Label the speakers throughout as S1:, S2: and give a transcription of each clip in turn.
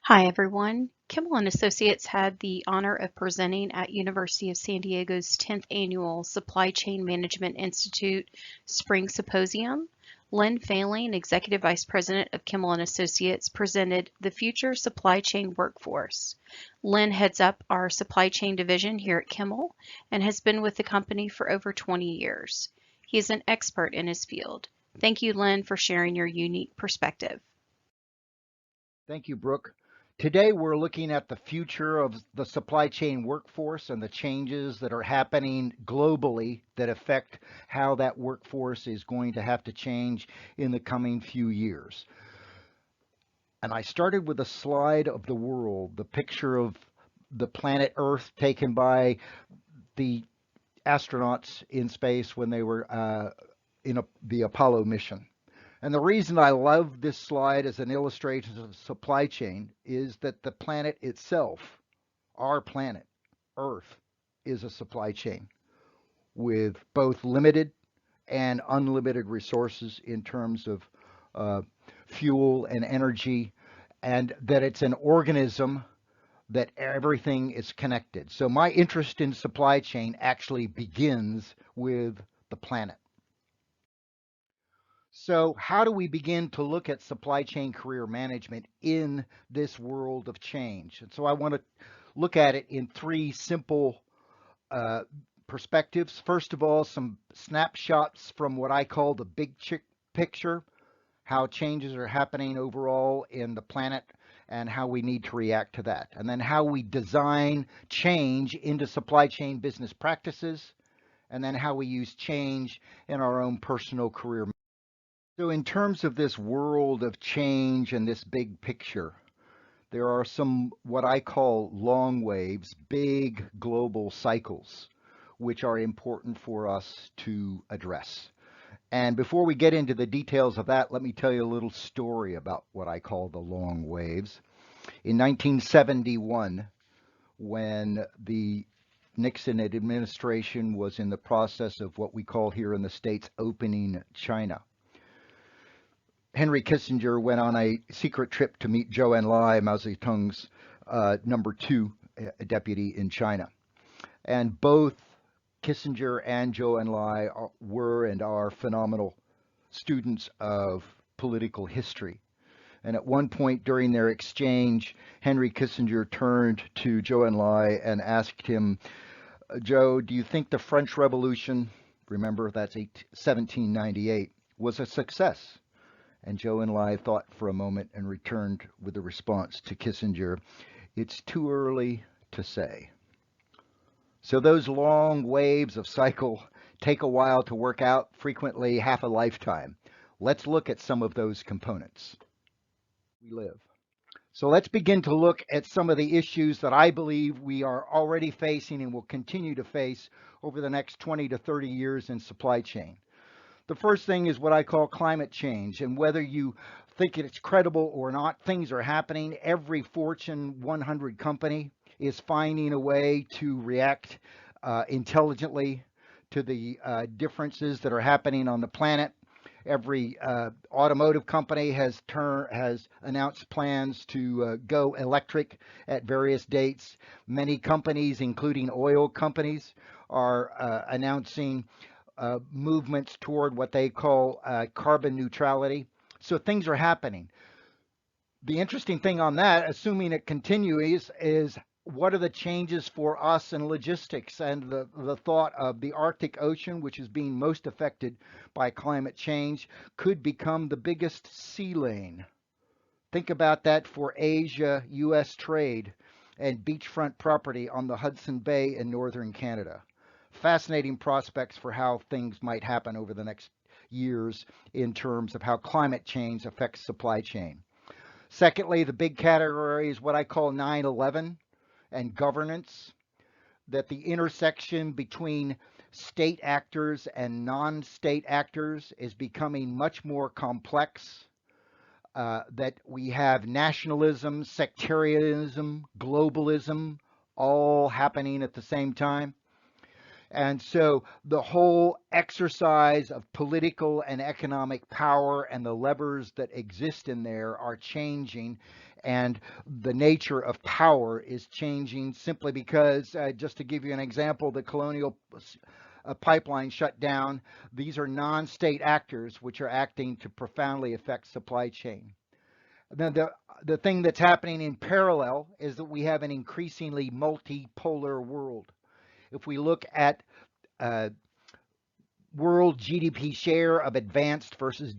S1: Hi, everyone. Kimmel Associates had the honor of presenting at University of San Diego's 10th Annual Supply Chain Management Institute Spring Symposium. Lynn Failing, Executive Vice President of Kimmel Associates, presented the Future Supply Chain Workforce. Lynn heads up our supply chain division here at Kimmel and has been with the company for over 20 years. He is an expert in his field. Thank you, Lynn, for sharing your unique perspective.
S2: Thank you, Brooke. Today, we're looking at the future of the supply chain workforce and the changes that are happening globally that affect how that workforce is going to have to change in the coming few years. And I started with a slide of the world, the picture of the planet Earth taken by the astronauts in space when they were the Apollo mission. And the reason I love this slide as an illustration of supply chain is that the planet itself, our planet, Earth, is a supply chain with both limited and unlimited resources in terms of fuel and energy, and that it's an organism that everything is connected. So my interest in supply chain actually begins with the planet. So how do we begin to look at supply chain career management in this world of change? And so I want to look at it in three simple perspectives. First of all, some snapshots from what I call the big picture, how changes are happening overall in the planet and how we need to react to that. And then how we design change into supply chain business practices, and then how we use change in our own personal career. So in terms of this world of change and this big picture, there are some what I call long waves, big global cycles, which are important for us to address. And before we get into the details of that, let me tell you a little story about what I call the long waves. In 1971, when the Nixon administration was in the process of what we call here in the States opening China, Henry Kissinger went on a secret trip to meet Zhou Enlai, Mao Zedong's number two deputy in China. And both Kissinger and Zhou Enlai were and are phenomenal students of political history. And at one point during their exchange, Henry Kissinger turned to Zhou Enlai and asked him, Zhou, do you think the French Revolution, remember that's 1798, was a success? And Zhou Enlai thought for a moment and returned with a response to Kissinger, it's too early to say. So those long waves of cycle take a while to work out, frequently half a lifetime. Let's look at some of those components. We live. So let's begin to look at some of the issues that I believe we are already facing and will continue to face over the next 20 to 30 years in supply chain. The first thing is what I call climate change, and whether you think it's credible or not, things are happening. Every Fortune 100 company is finding a way to react intelligently to the differences that are happening on the planet. Every automotive company has announced plans to go electric at various dates. Many companies, including oil companies, are announcing movements toward what they call carbon neutrality. So things are happening. The interesting thing on that, assuming it continues, is what are the changes for us in logistics and the thought of the Arctic Ocean, which is being most affected by climate change, could become the biggest sea lane. Think about that for Asia-US trade and beachfront property on the Hudson Bay in northern Canada. Fascinating prospects for how things might happen over the next years in terms of how climate change affects supply chain. Secondly, the big category is what I call 9/11 and governance, that the intersection between state actors and non-state actors is becoming much more complex, that we have nationalism, sectarianism, globalism, all happening at the same time. And so the whole exercise of political and economic power and the levers that exist in there are changing. And the nature of power is changing simply because, just to give you an example, the colonial pipeline shut down. These are non-state actors which are acting to profoundly affect supply chain. Then the thing that's happening in parallel is that we have an increasingly multipolar world. If we look at uh, world GDP share of advanced versus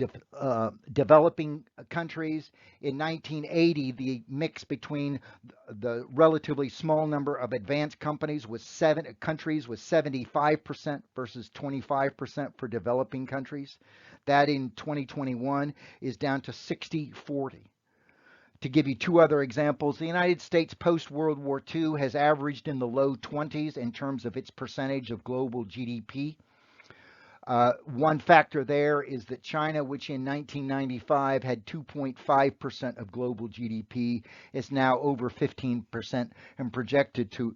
S2: developing countries. In 1980, the mix between the relatively small number of advanced countries was 75% versus 25% for developing countries. That in 2021 is down to 60-40. To give you two other examples, the United States post World War II has averaged in the low 20s in terms of its percentage of global GDP. One factor there is that China, which in 1995 had 2.5% of global GDP, is now over 15% and projected to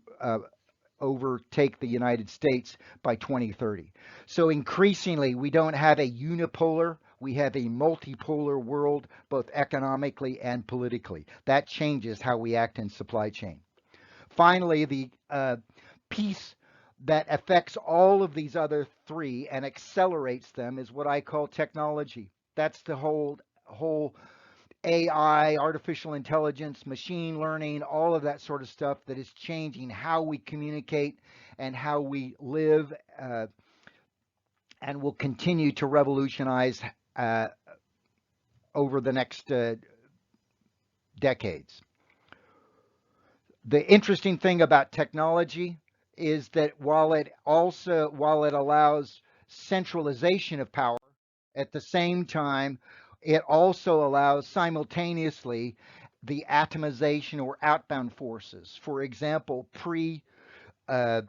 S2: overtake the United States by 2030. So increasingly, we don't have a unipolar, we have a multipolar world, both economically and politically. That changes how we act in supply chain. Finally, the piece that affects all of these other three and accelerates them is what I call technology. That's the whole AI, artificial intelligence, machine learning, all of that sort of stuff that is changing how we communicate and how we live, and will continue to revolutionize over the next decades. The interesting thing about technology is that while it allows centralization of power, at the same time, it also allows simultaneously the atomization or outbound forces. For example, pre uh,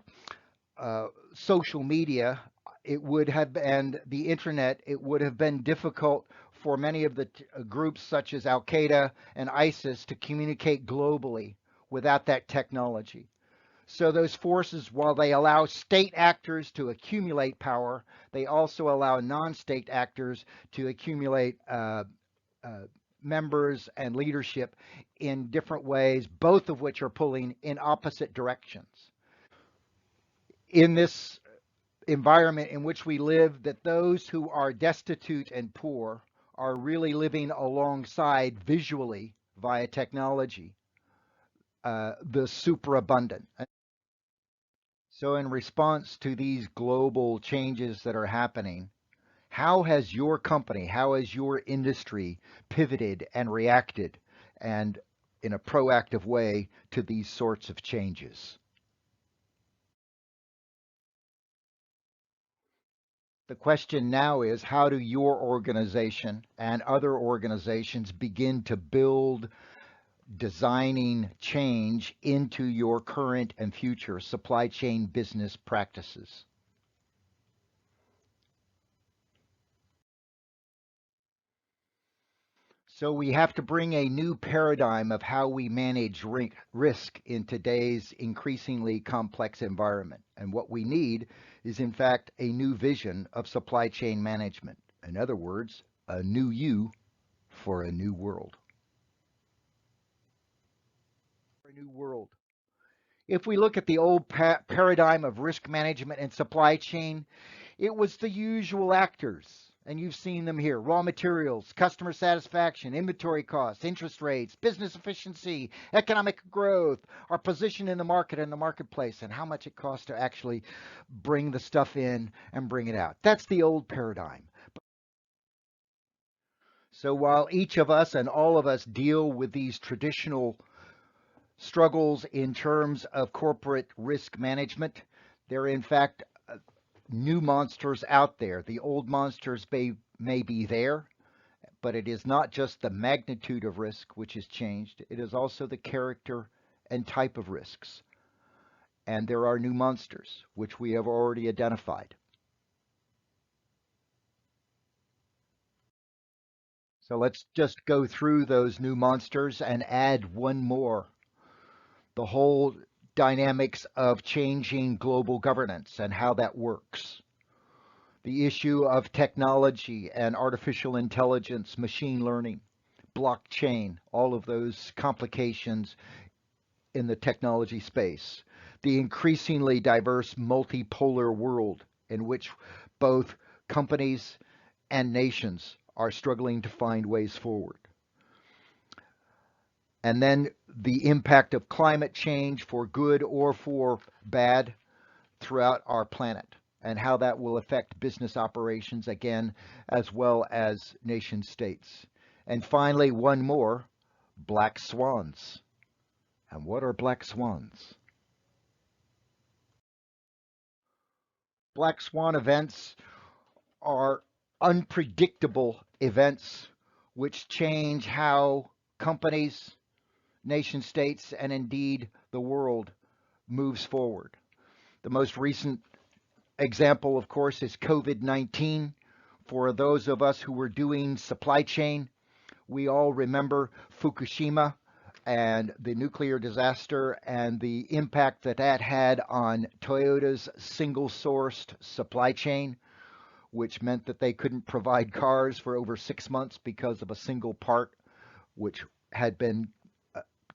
S2: social media, it would have, and the internet, it would have been difficult for many of the groups such as Al Qaeda and ISIS to communicate globally without that technology. So those forces, while they allow state actors to accumulate power, they also allow non-state actors to accumulate members and leadership in different ways, both of which are pulling in opposite directions. In this environment in which we live, that those who are destitute and poor are really living alongside visually via technology, the superabundant. So, in response to these global changes that are happening, how has your company, how has your industry pivoted and reacted and in a proactive way to these sorts of changes? The question now is, how do your organization and other organizations begin to build designing change into your current and future supply chain business practices? So we have to bring a new paradigm of how we manage risk in today's increasingly complex environment. And what we need is, in fact, a new vision of supply chain management. In other words, a new you for a new world. For a new world. If we look at the old paradigm of risk management and supply chain, it was the usual actors, and you've seen them here: raw materials, customer satisfaction, inventory costs, interest rates, business efficiency, economic growth, our position in the market and the marketplace, and how much it costs to actually bring the stuff in and bring it out. That's the old paradigm. So while each of us and all of us deal with these traditional struggles in terms of corporate risk management, there are in fact new monsters out there. The old monsters may be there, but it is not just the magnitude of risk which has changed, it is also the character and type of risks. And there are new monsters which we have already identified. So let's just go through those new monsters and add one more: the whole dynamics of changing global governance and how that works. The issue of technology and artificial intelligence, machine learning, blockchain, all of those complications in the technology space, the increasingly diverse multipolar world in which both companies and nations are struggling to find ways forward. And then the impact of climate change for good or for bad throughout our planet, and how that will affect business operations again, as well as nation states. And finally, one more, black swans. And what are black swans? Black swan events are unpredictable events which change how companies, nation states, and indeed the world moves forward. The most recent example, of course, is COVID-19. For those of us who were doing supply chain, we all remember Fukushima and the nuclear disaster and the impact that that had on Toyota's single-sourced supply chain, which meant that they couldn't provide cars for over 6 months because of a single part which had been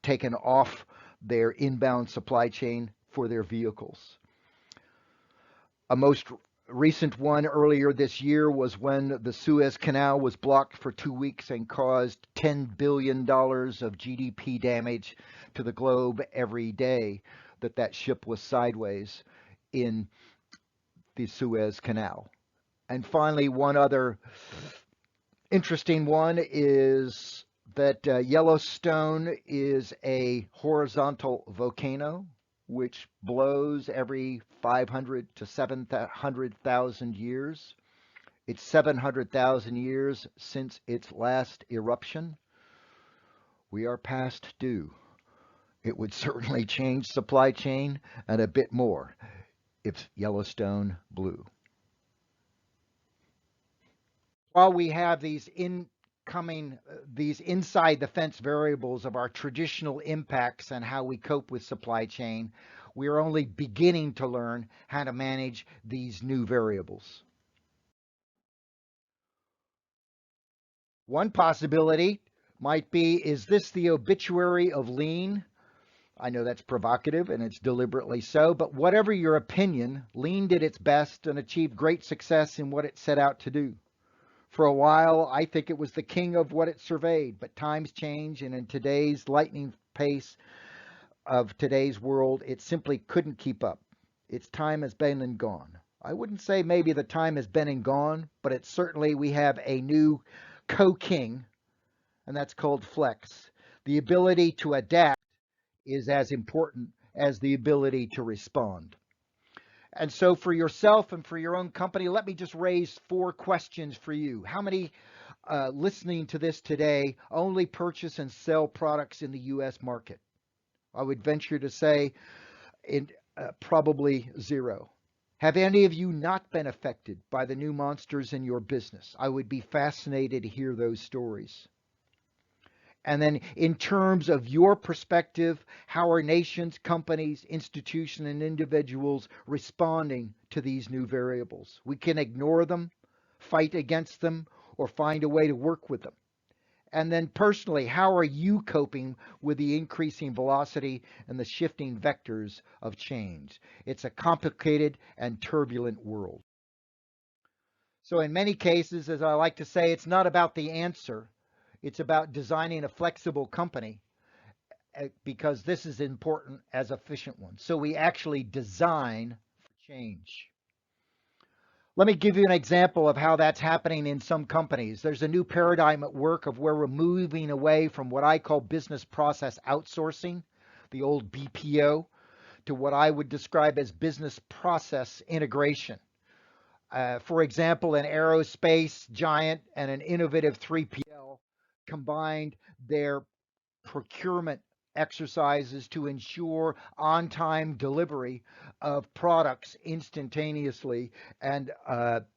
S2: taken off their inbound supply chain for their vehicles. A most recent one earlier this year was when the Suez Canal was blocked for 2 weeks and caused $10 billion of GDP damage to the globe every day that ship was sideways in the Suez Canal. And finally, one other interesting one is that Yellowstone is a horizontal volcano which blows every 500 to 700,000 years. It's 700,000 years since its last eruption. We are past due. It would certainly change supply chain and a bit more if Yellowstone blew. While we have these inside the fence variables of our traditional impacts and how we cope with supply chain, we are only beginning to learn how to manage these new variables. One possibility might be, is this the obituary of lean? I know that's provocative and it's deliberately so, but whatever your opinion, lean did its best and achieved great success in what it set out to do. For a while, I think it was the king of what it surveyed, but times change, and in today's lightning pace of today's world, it simply couldn't keep up. Its time has been and gone. I wouldn't say maybe the time has been and gone, but it's certainly we have a new co-king, and that's called flex. The ability to adapt is as important as the ability to respond. And so for yourself and for your own company, let me just raise 4 questions for you. How many listening to this today only purchase and sell products in the U.S. market? I would venture to say probably 0. Have any of you not been affected by the new monsters in your business? I would be fascinated to hear those stories. And then in terms of your perspective, how are nations, companies, institutions, and individuals responding to these new variables? We can ignore them, fight against them, or find a way to work with them. And then personally, how are you coping with the increasing velocity and the shifting vectors of change? It's a complicated and turbulent world. So in many cases, as I like to say, it's not about the answer. It's about designing a flexible company, because this is important as an efficient one. So we actually design for change. Let me give you an example of how that's happening in some companies. There's a new paradigm at work of where we're moving away from what I call business process outsourcing, the old BPO, to what I would describe as business process integration. For example, an aerospace giant and an innovative 3PL combined their procurement exercises to ensure on-time delivery of products instantaneously and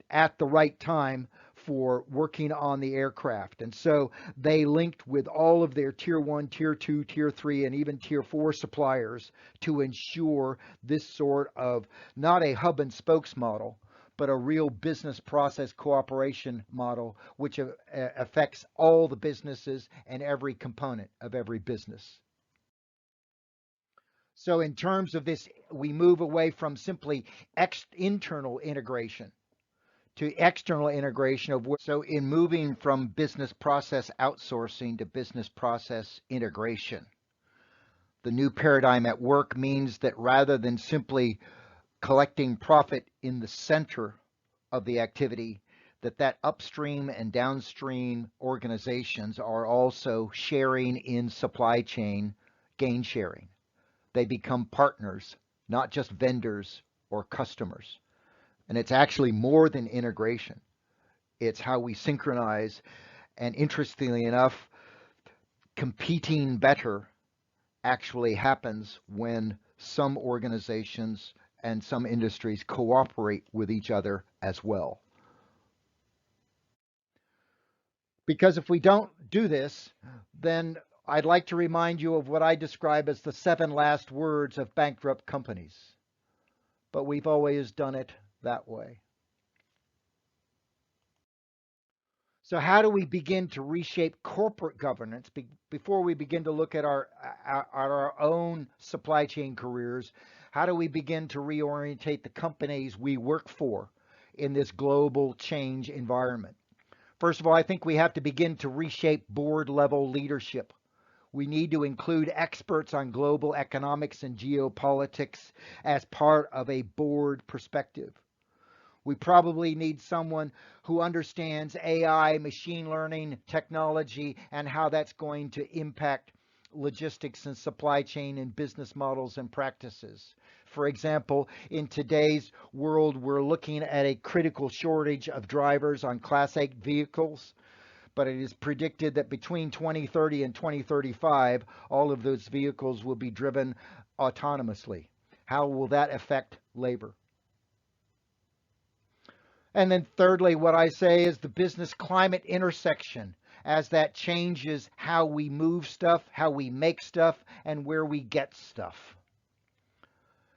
S2: at the right time for working on the aircraft. And so they linked with all of their tier 1, tier 2, tier 3, and even tier 4 suppliers to ensure this sort of not a hub and spokes model, but a real business process cooperation model which affects all the businesses and every component of every business. So in terms of this, we move away from simply internal integration to external integration of so in moving from business process outsourcing to business process integration. The new paradigm at work means that rather than simply collecting profit in the center of the activity, that upstream and downstream organizations are also sharing in supply chain gain sharing. They become partners, not just vendors or customers. And it's actually more than integration. It's how we synchronize. And interestingly enough, competing better actually happens when some organizations and some industries cooperate with each other as well. Because if we don't do this, then I'd like to remind you of what I describe as the 7 last words of bankrupt companies. But we've always done it that way. So how do we begin to reshape corporate governance before we begin to look at our own supply chain careers? How do we begin to reorientate the companies we work for in this global change environment? First of all, I think we have to begin to reshape board level leadership. We need to include experts on global economics and geopolitics as part of a board perspective. We probably need someone who understands AI, machine learning, technology, and how that's going to impact logistics and supply chain and business models and practices. For example, in today's world, we're looking at a critical shortage of drivers on Class 8 vehicles, but it is predicted that between 2030 and 2035, all of those vehicles will be driven autonomously. How will that affect labor? And then thirdly, what I say is the business climate intersection, as that changes how we move stuff, how we make stuff, and where we get stuff.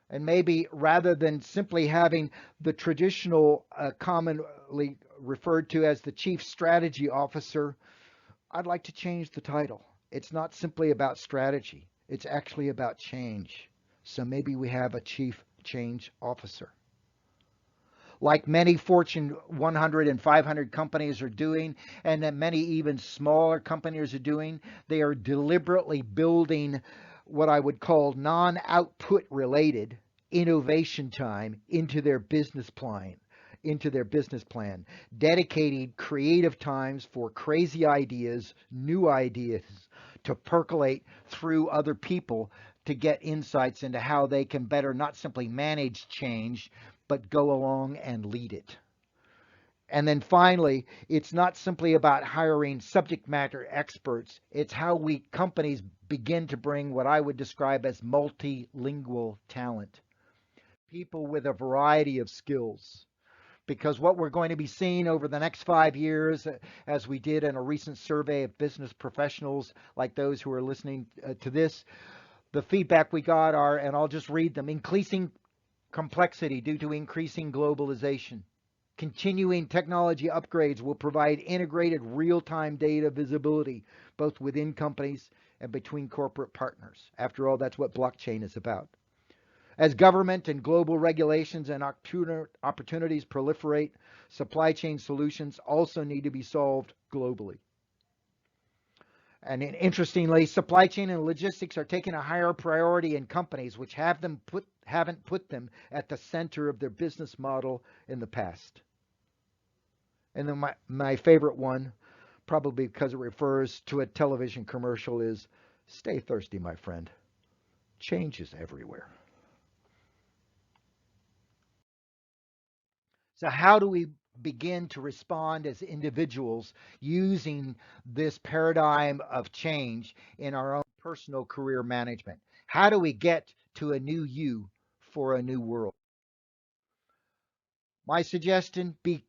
S2: And maybe rather than simply having the traditional, commonly referred to as the Chief Strategy Officer, I'd like to change the title. It's not simply about strategy. It's actually about change. So maybe we have a Chief Change Officer. Like many Fortune 100 and 500 companies are doing, and that many even smaller companies are doing, they are deliberately building what I would call non-output related innovation time into their business plan, dedicating creative times for crazy ideas, new ideas to percolate through other people to get insights into how they can better not simply manage change, but go along and lead it. And then finally, it's not simply about hiring subject matter experts. It's how companies begin to bring what I would describe as multilingual talent. People with a variety of skills. Because what we're going to be seeing over the next 5 years, as we did in a recent survey of business professionals like those who are listening to this, the feedback we got are, and I'll just read them, increasing complexity due to increasing globalization. Continuing technology upgrades will provide integrated real-time data visibility, both within companies and between corporate partners. After all, that's what blockchain is about. As government and global regulations and opportunities proliferate, supply chain solutions also need to be solved globally. And interestingly, supply chain and logistics are taking a higher priority in companies which haven't put them at the center of their business model in the past. And then my favorite one, probably because it refers to a television commercial, is stay thirsty, my friend. Change is everywhere. So how do we begin to respond as individuals using this paradigm of change in our own personal career management? How do we get to a new you for a new world? My suggestion, be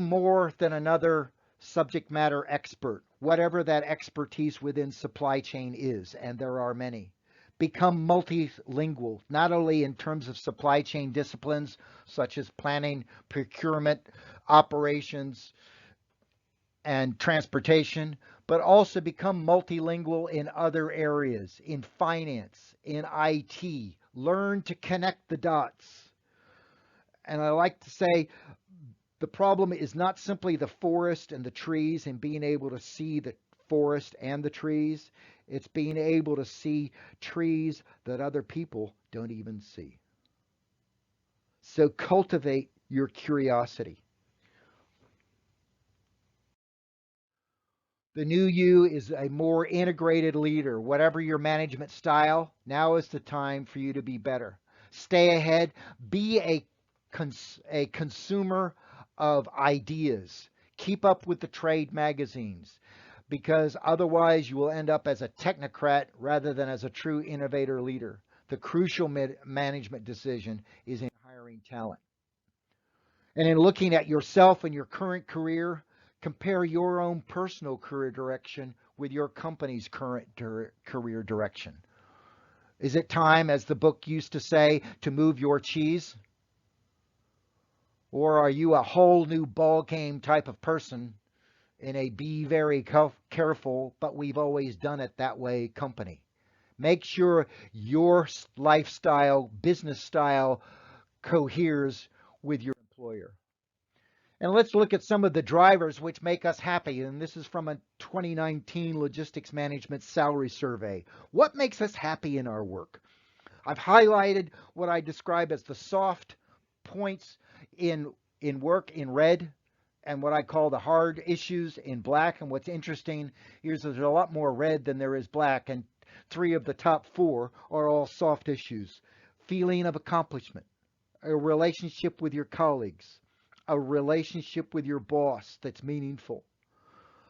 S2: more than another subject matter expert, whatever that expertise within supply chain is, and there are many. Become multilingual, not only in terms of supply chain disciplines such as planning, procurement, operations, and transportation, but also become multilingual in other areas, in finance, in IT. Learn to connect the dots. And I like to say the problem is not simply the forest and the trees and being able to see the forest and the trees. It's being able to see trees that other people don't even see. So cultivate your curiosity. The new you is a more integrated leader. Whatever your management style, now is the time for you to be better. Stay ahead. Be a consumer of ideas. Keep up with the trade magazines because otherwise you will end up as a technocrat rather than as a true innovator leader. The crucial management decision is in hiring talent. And in looking at yourself and your current career, compare your own personal career direction with your company's current career direction. Is it time, as the book used to say, to move your cheese? Or are you a whole new ball game type of person in a be very careful, but we've always done it that way company? Make sure your lifestyle, business style coheres with your employer. And let's look at some of the drivers which make us happy. And this is from a 2019 Logistics Management Salary Survey. What makes us happy in our work? I've highlighted what I describe as the soft points in work in red and what I call the hard issues in black. And what's interesting is there's a lot more red than there is black. And 3 of the top 4 are all soft issues. Feeling of accomplishment, a relationship with your colleagues, a relationship with your boss that's meaningful.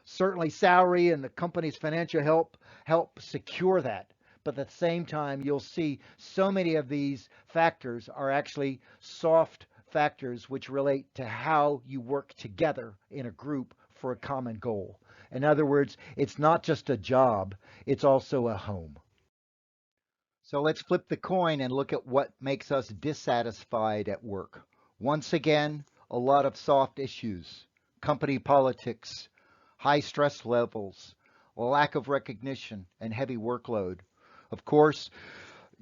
S2: Certainly salary and the company's financial help secure that. But at the same time, you'll see so many of these factors are actually soft factors which relate to how you work together in a group for a common goal. In other words, it's not just a job, it's also a home. So let's flip the coin and look at what makes us dissatisfied at work. Once again, a lot of soft issues, company politics, high stress levels, a lack of recognition, and heavy workload. Of course,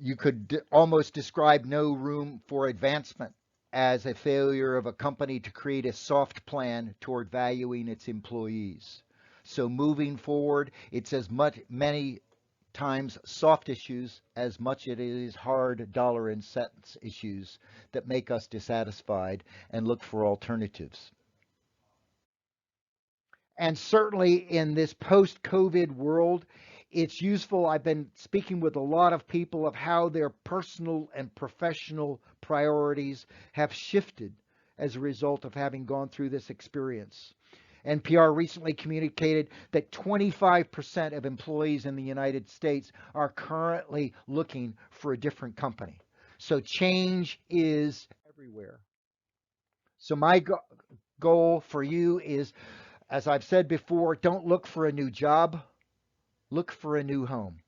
S2: you could almost describe no room for advancement as a failure of a company to create a soft plan toward valuing its employees. So moving forward, it's as many times soft issues as much it is hard dollar and cents issues that make us dissatisfied and look for alternatives. And certainly in this post-COVID world, it's useful. I've been speaking with a lot of people of how their personal and professional priorities have shifted as a result of having gone through this experience. NPR recently communicated that 25% of employees in the United States are currently looking for a different company. So change is everywhere. So my goal for you is, as I've said before, don't look for a new job, look for a new home.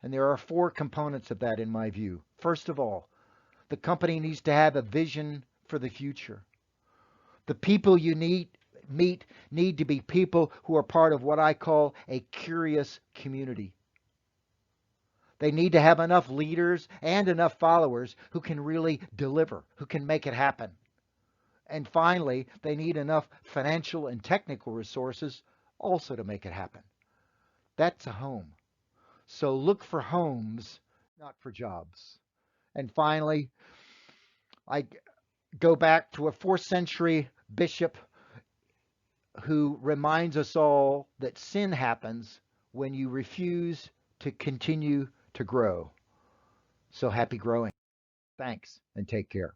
S2: And there are 4 components of that in my view. First of all, the company needs to have a vision for the future. The people you meet need to be people who are part of what I call a curious community. They need to have enough leaders and enough followers who can really deliver, who can make it happen. And finally, they need enough financial and technical resources also to make it happen. That's a home. So look for homes, not for jobs. And finally, I go back to a 4th century bishop who reminds us all that sin happens when you refuse to continue to grow. So happy growing. Thanks and take care.